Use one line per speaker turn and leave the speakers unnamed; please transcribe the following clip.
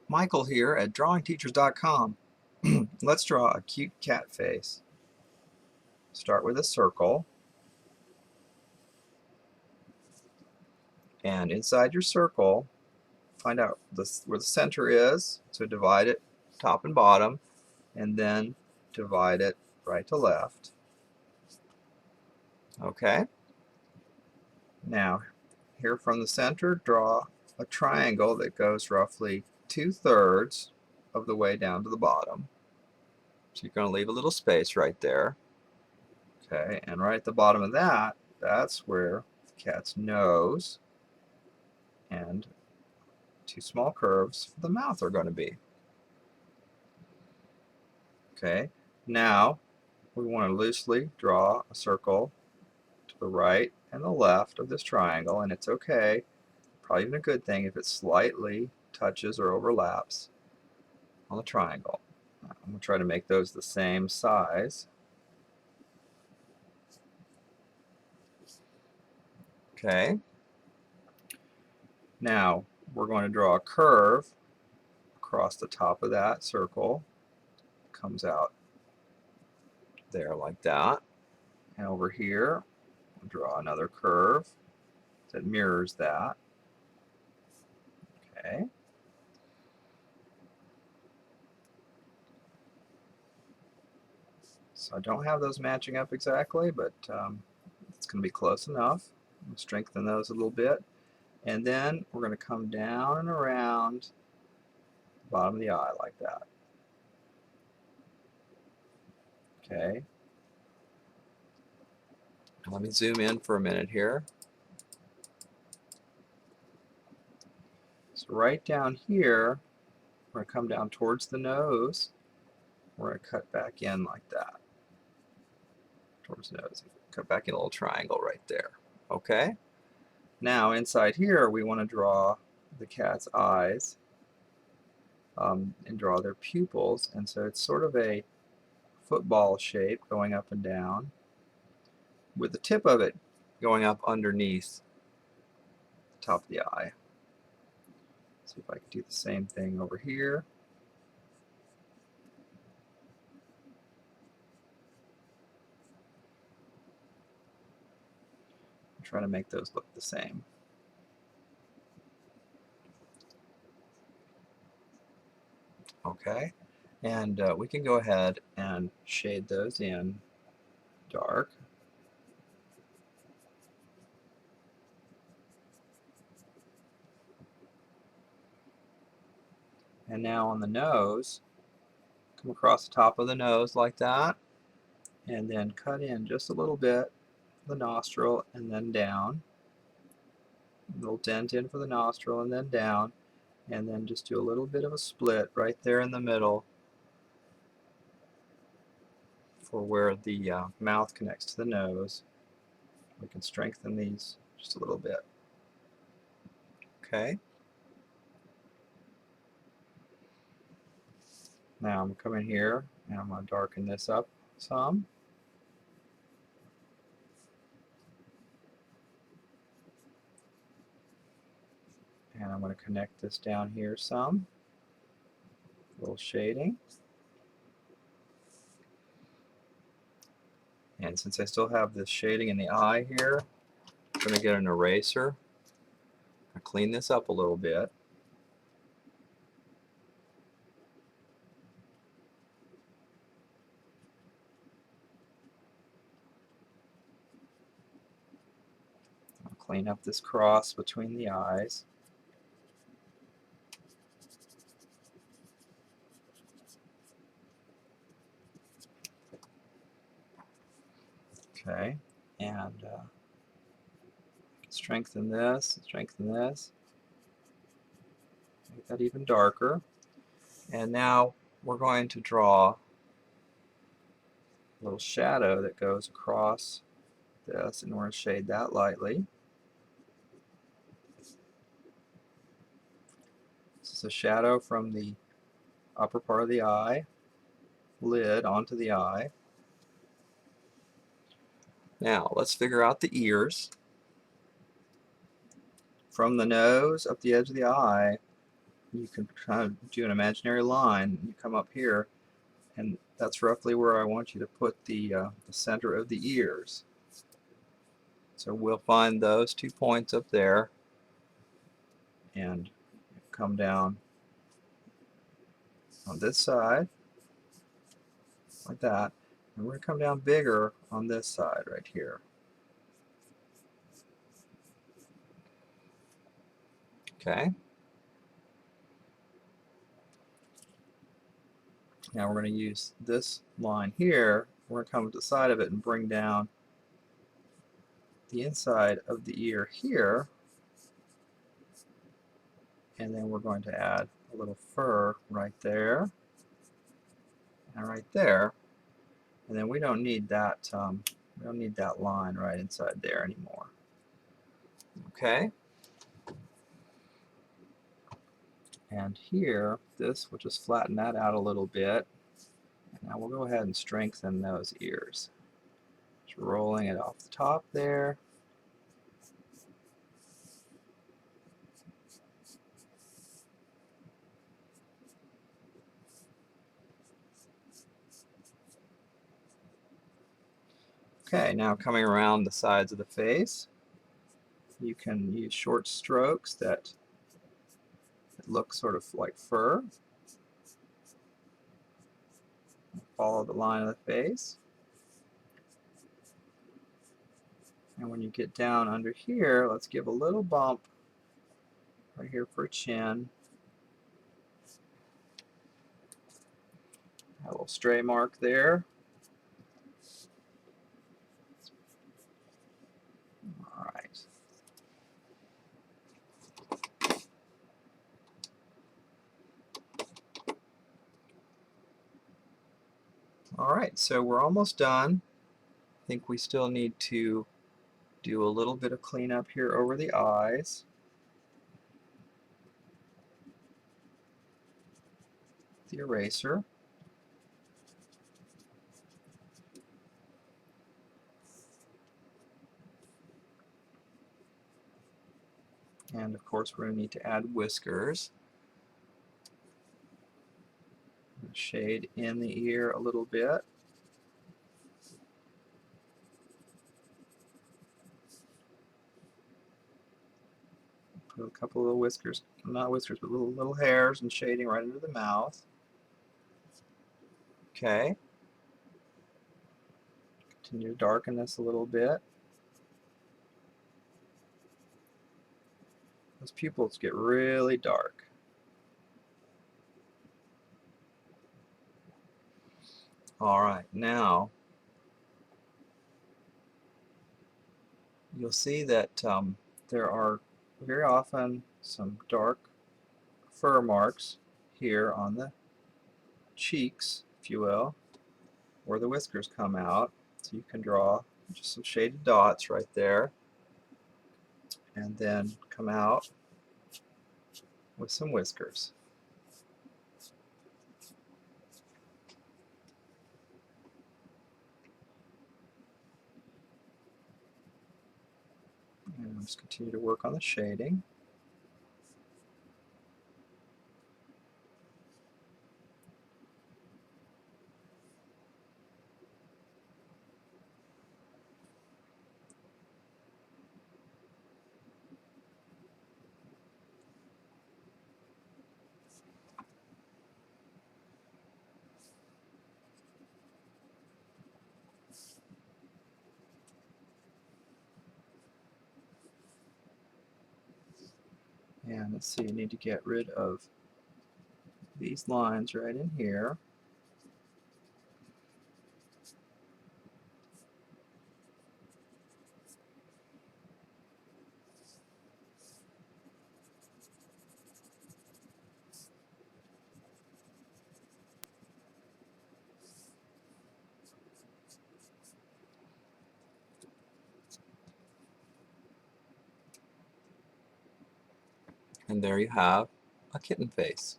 Michael here at drawingteachers.com. Let's draw a cute cat face. Start with a circle, and inside your circle, find out where the center is, so divide it top and bottom, and then divide it right to left. Okay? Now, here from the center, draw a triangle that goes roughly 2/3 of the way down to the bottom. So you're going to leave a little space right there. Okay, and right at the bottom of that, that's where the cat's nose and two small curves for the mouth are going to be. Okay, now we want to loosely draw a circle to the right and the left of this triangle, and it's okay, probably even a good thing, if it slightly touches or overlaps on the triangle. I'm going to try to make those the same size. Okay, now we're going to draw a curve across the top of that circle. Comes out there like that. And over here, we'll draw another curve that mirrors that. Okay. So I don't have those matching up exactly, but it's going to be close enough. We'll strengthen those a little bit. And then we're going to come down and around the bottom of the eye like that. Okay. Let me zoom in for a minute here. So right down here, we're going to come down towards the nose. We're going to cut back in like that. Towards the nose. Cut back in a little triangle right there. Okay? Now inside here we want to draw the cat's eyes and draw their pupils, and so it's sort of a football shape going up and down with the tip of it going up underneath the top of the eye. See if I can do the same thing over here. I'm trying to make those look the same. Okay, and we can go ahead and shade those in dark. And now on the nose, come across the top of the nose like that, and then cut in just a little bit for the nostril and then down. A little dent in for the nostril and then down, and then just do a little bit of a split right there in the middle for where the mouth connects to the nose. We can strengthen these just a little bit. Okay. Now I'm going to come in here and I'm going to darken this up some. And I'm going to connect this down here some. A little shading. And since I still have this shading in the eye here, I'm going to get an eraser. I'll clean this up a little bit. I'll clean up this cross between the eyes. Okay, and strengthen this, make that even darker. And now we're going to draw a little shadow that goes across this, and we're going to shade that lightly. This is a shadow from the upper part of the eye, lid onto the eye. Now let's figure out the ears. From the nose up the edge of the eye, you can kind of do an imaginary line. You come up here, and that's roughly where I want you to put the center of the ears. So we'll find those 2 points up there and come down on this side like that, and we're going to come down bigger on this side right here. Okay. Now we're going to use this line here. We're going to come to the side of it and bring down the inside of the ear here, and then we're going to add a little fur right there and right there, and then we don't need that line right inside there anymore. Okay. And here, this will just flatten that out a little bit. And now we'll go ahead and strengthen those ears. Just rolling it off the top there. Okay, now coming around the sides of the face, you can use short strokes that look sort of like fur. Follow the line of the face. And when you get down under here, let's give a little bump right here for a chin. A little stray mark there. All right. All right, so we're almost done. I think we still need to do a little bit of cleanup here over the eyes. The eraser. And of course we're going to need to add whiskers. Shade in the ear a little bit. Put a couple of whiskers, not whiskers, but little hairs and shading right into the mouth. Okay. Continue to darken this a little bit. Those pupils get really dark. All right, now you'll see that there are very often some dark fur marks here on the cheeks, if you will, where the whiskers come out. So you can draw just some shaded dots right there, and then come out with some whiskers. And just continue to work on the shading. And let's see, you need to get rid of these lines right in here. And there you have a kitten face.